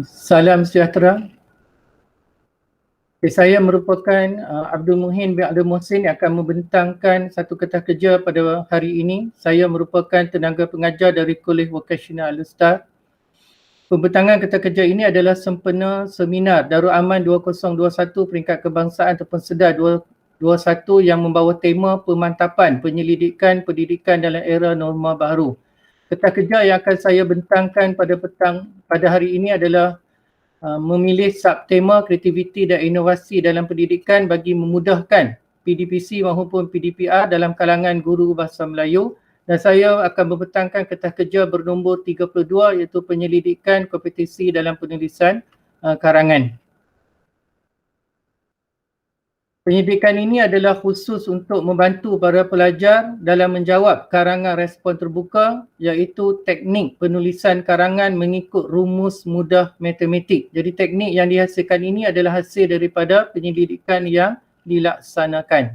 Salam sejahtera. Saya merupakan Abdul Muhin bin Abdul Muhsin yang akan membentangkan satu ketah kerja pada hari ini. Saya merupakan tenaga pengajar dari Kolej Vokasional Al-Ustaz. Pembentangan ketah kerja ini adalah sempena seminar Darul Aman 2021 peringkat kebangsaan ataupun Sedar 2021 yang membawa tema pemantapan penyelidikan pendidikan dalam era norma baru. Ketah kerja yang akan saya bentangkan pada hari ini adalah memilih subtema kreativiti dan inovasi dalam pendidikan bagi memudahkan PDPC maupun PDPR dalam kalangan guru bahasa Melayu, dan saya akan membentangkan ketah kerja bernombor 32 iaitu penyelidikan kompetisi dalam penulisan karangan. Pendidikan ini adalah khusus untuk membantu para pelajar dalam menjawab karangan respon terbuka iaitu teknik penulisan karangan mengikut rumus mudah matematik. Jadi teknik yang dihasilkan ini adalah hasil daripada penyelidikan yang dilaksanakan.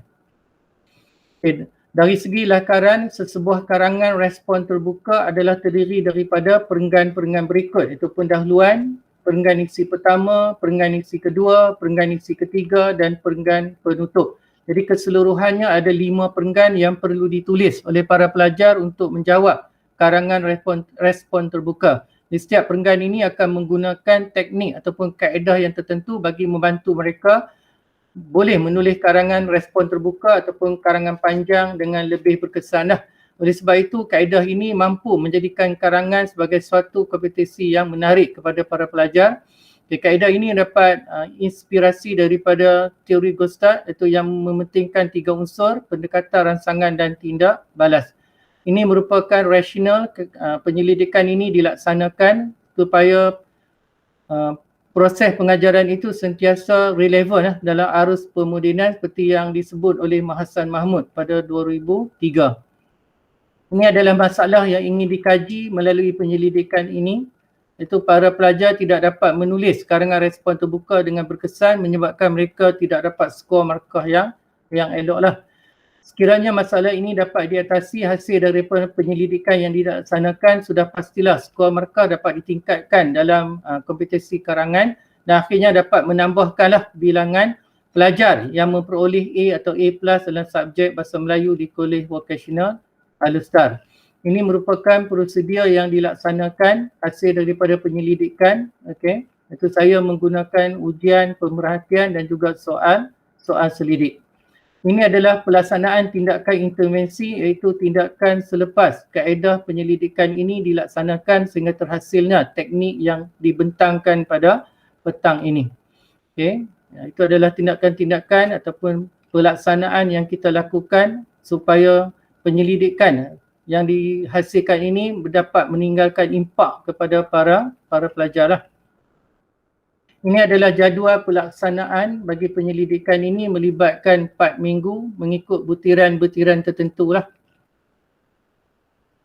Dari segi lakaran, sesebuah karangan respon terbuka adalah terdiri daripada perenggan-perenggan berikut iaitu pendahuluan, perenggan isi pertama, perenggan isi kedua, perenggan isi ketiga dan perenggan penutup. Jadi keseluruhannya ada 5 perenggan yang perlu ditulis oleh para pelajar untuk menjawab karangan respon terbuka. Di setiap perenggan ini akan menggunakan teknik ataupun kaedah yang tertentu bagi membantu mereka boleh menulis karangan respon terbuka ataupun karangan panjang dengan lebih berkesan. Oleh sebab itu, kaedah ini mampu menjadikan karangan sebagai suatu kompetisi yang menarik kepada para pelajar. Kaedah ini dapat inspirasi daripada teori Gostad iaitu yang mementingkan 3 unsur, pendekatan, rangsangan dan tindak balas. Ini merupakan rasional penyelidikan ini dilaksanakan supaya proses pengajaran itu sentiasa relevan dalam arus pemodenan seperti yang disebut oleh Mahasan Mahmud pada 2003. Ini adalah masalah yang ingin dikaji melalui penyelidikan ini, iaitu para pelajar tidak dapat menulis karangan respon terbuka dengan berkesan menyebabkan mereka tidak dapat skor markah yang eloklah. Sekiranya masalah ini dapat diatasi hasil daripada penyelidikan yang dilaksanakan, sudah pastilah skor markah dapat ditingkatkan dalam kompetisi karangan dan akhirnya dapat menambahkanlah bilangan pelajar yang memperoleh A atau A+ dalam subjek Bahasa Melayu di Kolej Vokasional Al-Ustaz. Ini merupakan prosedur yang dilaksanakan hasil daripada penyelidikan. Itu saya menggunakan ujian, pemerhatian dan juga soal selidik. Ini adalah pelaksanaan tindakan intervensi iaitu tindakan selepas kaedah penyelidikan ini dilaksanakan sehingga terhasilnya teknik yang dibentangkan pada petang ini. Itu adalah tindakan-tindakan ataupun pelaksanaan yang kita lakukan supaya penyelidikan yang dihasilkan ini dapat meninggalkan impak kepada para pelajar. Ini adalah jadual pelaksanaan bagi penyelidikan ini melibatkan 4 minggu mengikut butiran-butiran tertentu .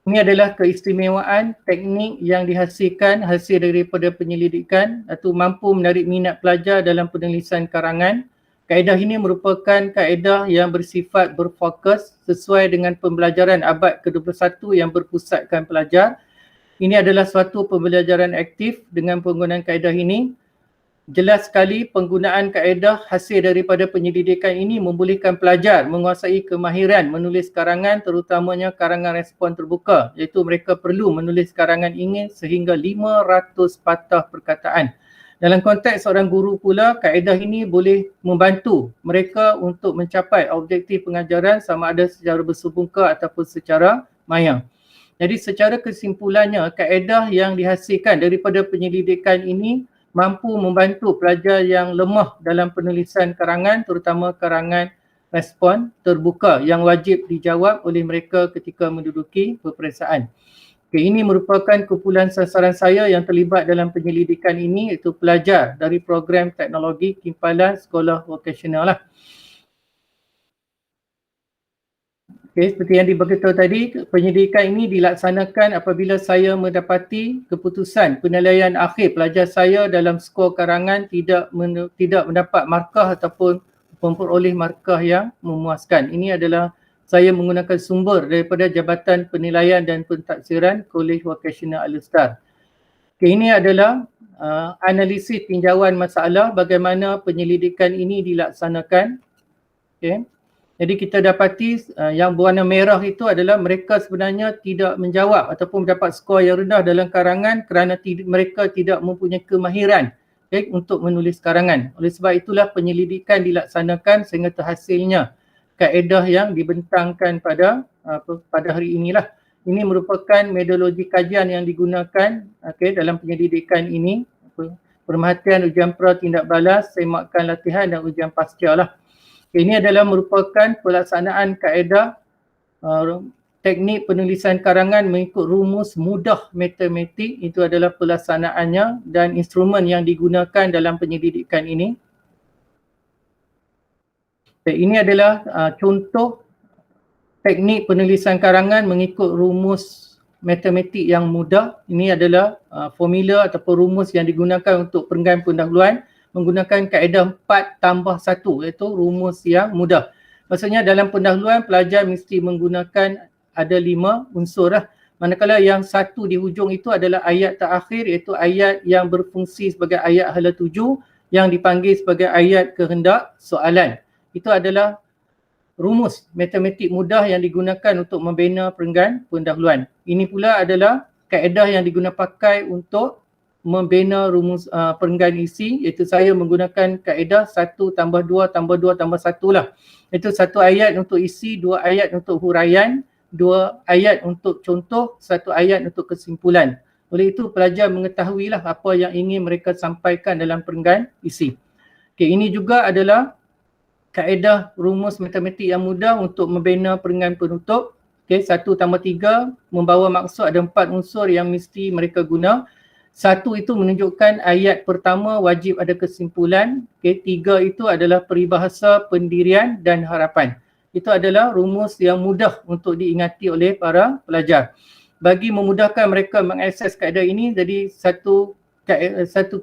Ini adalah keistimewaan teknik yang dihasilkan hasil daripada penyelidikan iaitu mampu menarik minat pelajar dalam penulisan karangan. Kaedah ini merupakan kaedah yang bersifat berfokus sesuai dengan pembelajaran abad ke-21 yang berpusatkan pelajar. Ini adalah suatu pembelajaran aktif dengan penggunaan kaedah ini. Jelas sekali penggunaan kaedah hasil daripada penyelidikan ini membolehkan pelajar menguasai kemahiran menulis karangan, terutamanya karangan respon terbuka, iaitu mereka perlu menulis karangan ingin sehingga 500 patah perkataan. Dalam konteks seorang guru pula, kaedah ini boleh membantu mereka untuk mencapai objektif pengajaran sama ada secara bersembungka ataupun secara maya. Jadi secara kesimpulannya, kaedah yang dihasilkan daripada penyelidikan ini mampu membantu pelajar yang lemah dalam penulisan karangan, terutama karangan respon terbuka yang wajib dijawab oleh mereka ketika menduduki peperiksaan. Ini merupakan kumpulan sasaran saya yang terlibat dalam penyelidikan ini iaitu pelajar dari program teknologi Kimpalan Sekolah Vokasional . Seperti yang diberitahu tadi, penyelidikan ini dilaksanakan apabila saya mendapati keputusan penilaian akhir pelajar saya dalam skor karangan tidak mendapat markah ataupun memperoleh markah yang memuaskan. Ini adalah saya menggunakan sumber daripada Jabatan Penilaian dan Pentadsiran Kolej Vokasional Al-Ustaz. Ini adalah analisis tinjauan masalah bagaimana penyelidikan ini dilaksanakan. Okay. Jadi kita dapati yang berwarna merah itu adalah mereka sebenarnya tidak menjawab ataupun mendapat skor yang rendah dalam karangan kerana mereka tidak mempunyai kemahiran untuk menulis karangan. Oleh sebab itulah penyelidikan dilaksanakan sehingga terhasilnya kaedah yang dibentangkan pada hari inilah. Ini merupakan metodologi kajian yang digunakan dalam penyelidikan ini. Pemerhatian, ujian pra, tindak balas, semakan latihan dan ujian pasca lah. Ini adalah merupakan pelaksanaan kaedah teknik penulisan karangan mengikut rumus mudah matematik. Itu adalah pelaksanaannya dan instrumen yang digunakan dalam penyelidikan ini. Ini adalah contoh teknik penulisan karangan mengikut rumus matematik yang mudah. Ini adalah formula ataupun rumus yang digunakan untuk perenggan pendahuluan menggunakan kaedah 4+1 iaitu rumus yang mudah. Maksudnya dalam pendahuluan pelajar mesti menggunakan ada 5 unsur lah. Manakala yang satu di hujung itu adalah ayat terakhir iaitu ayat yang berfungsi sebagai ayat hala tuju yang dipanggil sebagai ayat kehendak soalan. Itu adalah rumus matematik mudah yang digunakan untuk membina perenggan pendahuluan. Ini pula adalah kaedah yang digunakan pakai untuk membina rumus perenggan isi, iaitu saya menggunakan kaedah 1+2+2+1 lah. Itu satu ayat untuk isi, 2 ayat untuk huraian, 2 ayat untuk contoh, 1 ayat untuk kesimpulan. Oleh itu pelajar mengetahuilah apa yang ingin mereka sampaikan dalam perenggan isi. Okay, ini juga adalah kaedah rumus matematik yang mudah untuk membina perenggan penutup. Okay, 1+3 membawa maksud, ada 4 unsur yang mesti mereka guna. 1 itu menunjukkan ayat pertama wajib ada kesimpulan. Okay, 3 itu adalah peribahasa, pendirian dan harapan. Itu adalah rumus yang mudah untuk diingati oleh para pelajar. Bagi memudahkan mereka mengakses kaedah ini, jadi satu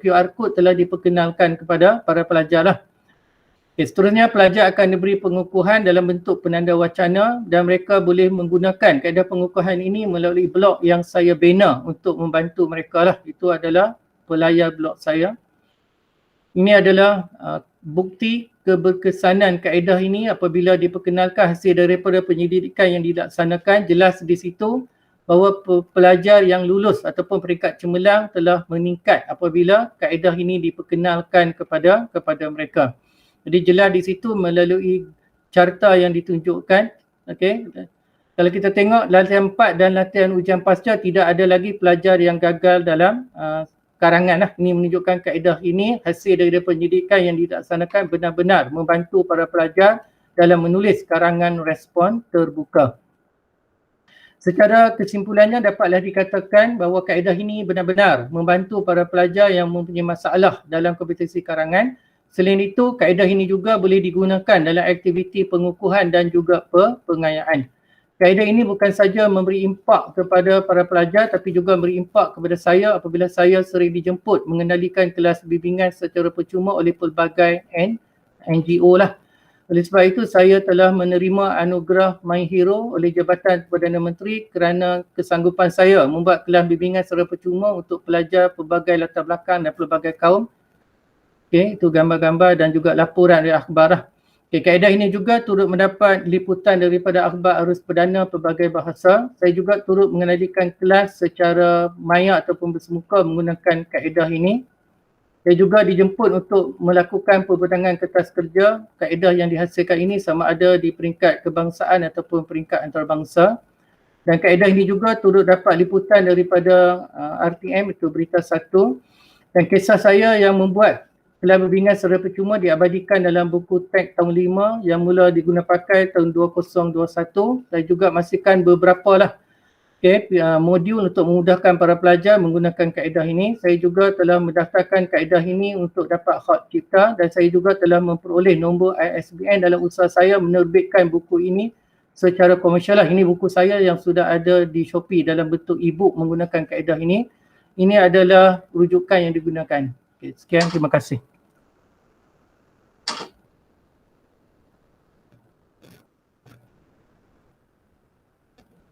QR code telah diperkenalkan kepada para pelajar lah. Okay, seterusnya pelajar akan diberi pengukuhan dalam bentuk penanda wacana dan mereka boleh menggunakan kaedah pengukuhan ini melalui blog yang saya bina untuk membantu mereka lah. Itu adalah pelayar blog saya. Ini adalah bukti keberkesanan kaedah ini apabila diperkenalkan hasil daripada penyelidikan yang dilaksanakan. Jelas di situ bahawa pelajar yang lulus ataupun peringkat cemerlang telah meningkat apabila kaedah ini diperkenalkan kepada mereka. Jadi jelas di situ melalui carta yang ditunjukkan. Okay. Kalau kita tengok latihan 4 dan latihan ujian pasca tidak ada lagi pelajar yang gagal dalam karangan lah. Ini menunjukkan kaedah ini hasil dari penyelidikan yang dilaksanakan benar-benar membantu para pelajar dalam menulis karangan respon terbuka. Secara kesimpulannya dapatlah dikatakan bahawa kaedah ini benar-benar membantu para pelajar yang mempunyai masalah dalam kompetisi karangan. Selain itu, kaedah ini juga boleh digunakan dalam aktiviti pengukuhan dan juga pengayaan. Kaedah ini bukan saja memberi impak kepada para pelajar tapi juga memberi impak kepada saya apabila saya sering dijemput mengendalikan kelas bimbingan secara percuma oleh pelbagai NGO lah. Oleh sebab itu, saya telah menerima anugerah My Hero oleh Jabatan Perdana Menteri kerana kesanggupan saya membuat kelas bimbingan secara percuma untuk pelajar pelbagai latar belakang dan pelbagai kaum. Okay, itu gambar-gambar dan juga laporan dari akhbar lah. Okay, kaedah ini juga turut mendapat liputan daripada akhbar arus perdana pelbagai bahasa. Saya juga turut mengendalikan kelas secara maya ataupun bersemuka menggunakan kaedah ini. Saya juga dijemput untuk melakukan perbendangan kertas kerja. Kaedah yang dihasilkan ini sama ada di peringkat kebangsaan ataupun peringkat antarabangsa. Dan kaedah ini juga turut dapat liputan daripada RTM, itu Berita 1. Dan kisah saya yang membuat kelas bimbingan secara percuma diabadikan dalam buku teks tahun 5 yang mula digunakan pakai tahun 2021. Saya juga masihkan beberapa lah modul untuk memudahkan para pelajar menggunakan kaedah ini. Saya juga telah mendaftarkan kaedah ini untuk dapat hak cipta dan saya juga telah memperoleh nombor ISBN dalam usaha saya menerbitkan buku ini secara komersial lah. Ini buku saya yang sudah ada di Shopee dalam bentuk e-book menggunakan kaedah ini. Ini adalah rujukan yang digunakan. Okay, sekian, terima kasih.